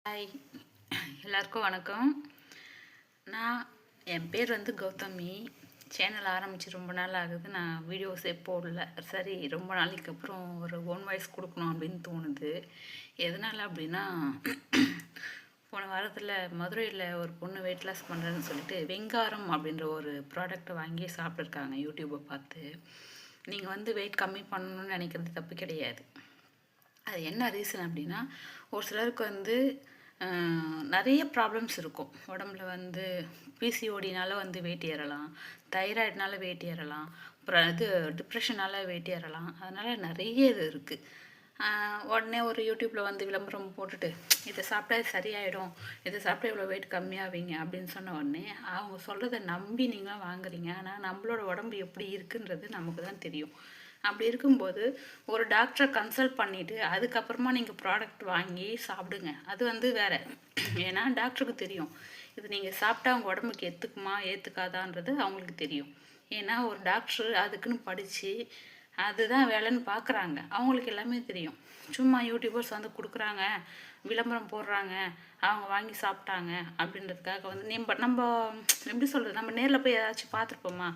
Hi, எல்லாருக்கும் வணக்கம். என் பேர் வந்து கௌதமி. சேனல் ஆரம்பித்து ரொம்ப நாள் ஆகுது. நான் வீடியோஸே போடல. சரி, ரொம்ப நாளைக்கு அப்புறம் ஒரு ஓன் வாய்ஸ் கொடுக்கணும் அப்படின்னு தோணுது. எதனால் அப்படின்னா, போன வாரத்தில் மதுரையில் ஒரு பொண்ணு வெயிட் லாஸ் பண்ணுறேன்னு சொல்லிட்டு வெங்காரம் அப்படின்ற ஒரு ப்ராடக்டை வாங்கி சாப்பிட்ருக்காங்க யூடியூப்பை பார்த்து. நீங்கள் வந்து வெயிட் கம்மி பண்ணணும்னு நினைக்கிறது தப்பு கிடையாது. அது என்ன ரீசன் அப்படின்னா, ஒரு சிலருக்கு வந்து நிறைய ப்ராப்ளம்ஸ் இருக்கும். உடம்புல வந்து பிசிஓடினால் வந்து வெயிட் ஏறலாம், தைராய்டுனால வெயிட் ஏறலாம், அப்புறம் டிப்ரெஷனால் வெயிட் ஏறலாம். அதனால் நிறைய இது இருக்குது. உடனே ஒரு யூடியூப்பில் வந்து விளம்பரம் போட்டுட்டு இதை சாப்பிட்டா சரியாயிடும், இதை சாப்பிட்டா இவ்வளோ வெயிட் கம்மியாவீங்க அப்படின்னு சொன்ன உடனே அவங்க சொல்கிறத நம்பி நீங்கள் வாங்குறீங்க. ஆனால் நம்மளோட உடம்பு எப்படி இருக்குன்றது நமக்கு தான் தெரியும். அப்படி இருக்கும்போது ஒரு டாக்டரை கன்சல்ட் பண்ணிவிட்டு அதுக்கப்புறமா நீங்கள் ப்ராடக்ட் வாங்கி சாப்பிடுங்க. அது வந்து வேறு. ஏன்னா டாக்டருக்கு தெரியும் இது நீங்கள் சாப்பிட்டா அவங்க உடம்புக்கு ஏற்றுக்காதான்றது அவங்களுக்கு தெரியும். ஏன்னா ஒரு டாக்டர் அதுக்குன்னு படித்து அதுதான் வேலைன்னு பார்க்குறாங்க. அவங்களுக்கு எல்லாமே தெரியும். சும்மா யூடியூபர்ஸ் வந்து கொடுக்குறாங்க, விளம்பரம் போடுறாங்க, அவங்க வாங்கி சாப்பிட்டாங்க அப்படின்றதுக்காக வந்து நம்ம எப்படி சொல்கிறது, நம்ம நேரில் போய் ஏதாச்சும் பார்த்துருப்போமா?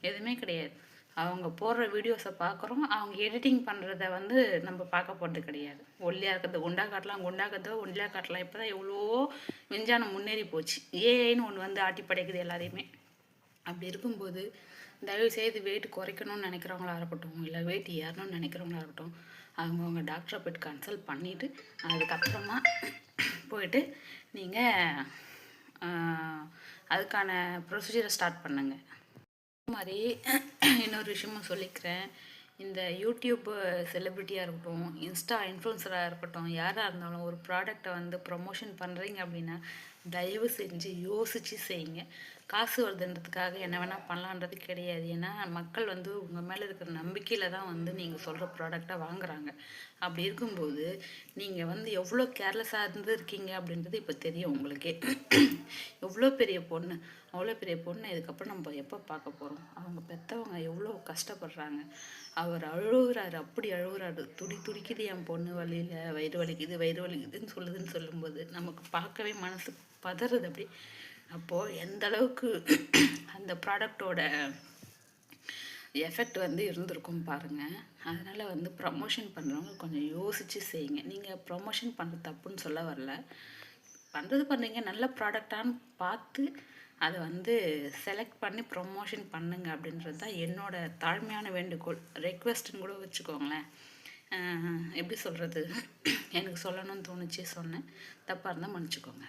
எதுவுமே கிடையாது. அவங்க போடுற வீடியோஸை பார்க்குறோம், அவங்க எடிட்டிங் பண்ணுறத வந்து நம்ம பார்க்க போகிறது கிடையாது. ஒல்லியாக இருக்கிறது குண்டா காட்டலாம், குண்டா இருக்கிறத ஒல்லியாக காட்டலாம். இப்போ தான் எவ்வளோ விஞ்ஞானம் முன்னேறி போச்சு. ஏஐன்னு ஒன்று வந்து ஆட்டி படைக்குது எல்லாரையுமே. அப்படி இருக்கும்போது தயவுசெய்து வெயிட் குறைக்கணும்னு நினைக்கிறவங்களா இருக்கட்டும், இல்லை வெயிட் ஏறணும்னு நினைக்கிறவங்களா இருக்கட்டும், அவங்கவுங்க டாக்டரை போய்ட்டு கன்சல்ட் பண்ணிவிட்டு அதுக்கப்புறமா போயிட்டு நீங்கள் அதுக்கான ப்ரொசீஜரை ஸ்டார்ட் பண்ணுங்கள். மாதிரி இன்னொரு விஷயமும் சொல்லிக்கிறேன். இந்த யூடியூப் செலிப்ரிட்டியாக இருக்கட்டும், இன்ஸ்டா இன்ஃப்ளூன்சராக இருக்கட்டும், யாராக இருந்தாலும் ஒரு ப்ராடக்டை வந்து ப்ரொமோஷன் பண்ணுறீங்க அப்படின்னா தயவு செஞ்சு யோசித்து செய்யுங்க. காசு வருதுன்றதுக்காக என்ன வேணால் பண்ணலான்றது கிடையாது. ஏன்னா மக்கள் வந்து உங்கள் மேலே இருக்கிற நம்பிக்கையில் தான் வந்து நீங்கள் சொல்கிற ப்ராடக்டை வாங்குகிறாங்க. அப்படி இருக்கும்போது நீங்கள் வந்து எவ்வளோ கேர்லெஸ்ஸாக இருந்துருக்கீங்க அப்படின்றது இப்போ தெரியும் உங்களுக்கே. எவ்வளோ பெரிய பொண்ணு, அவ்வளோ பெரிய பொண்ணு இதுக்கப்புறம் நம்ம எப்போ பார்க்க போகிறோம்? அவங்க பெற்றவங்க எவ்வளோ கஷ்டப்படுறாங்க. அவர் அழுகுறாரு, அப்படி அழுகுறாரு, துடிக்குது என் பொண்ணு வலியில், வயிறு வலிக்குதுன்னு சொல்லும்போது நமக்கு பார்க்கவே மனசு பதறுது அப்படி. அப்போது எந்த அளவுக்கு அந்த ப்ராடக்டோட எஃபெக்ட் வந்து இருந்திருக்கும் பாருங்கள். அதனால் வந்து ப்ரமோஷன் பண்ணுறவங்க கொஞ்சம் யோசித்து செய்யுங்க. நீங்கள் ப்ரமோஷன் பண்ணுறது தப்புன்னு சொல்ல வரல. பண்ணுறீங்க, நல்ல ப்ராடக்டான்னு பார்த்து அதை வந்து செலக்ட் பண்ணி ப்ரொமோஷன் பண்ணுங்க அப்படின்றது தான் என்னோட தாழ்மையான வேண்டுகோள். ரெக்வெஸ்ட்டுன்னு கூட வச்சுக்கோங்களேன். எப்படி சொல்கிறது, எனக்கு சொல்லணும்னு தோணுச்சு சொன்னேன். தப்பாக இருந்தால் மன்னிச்சுக்கோங்க.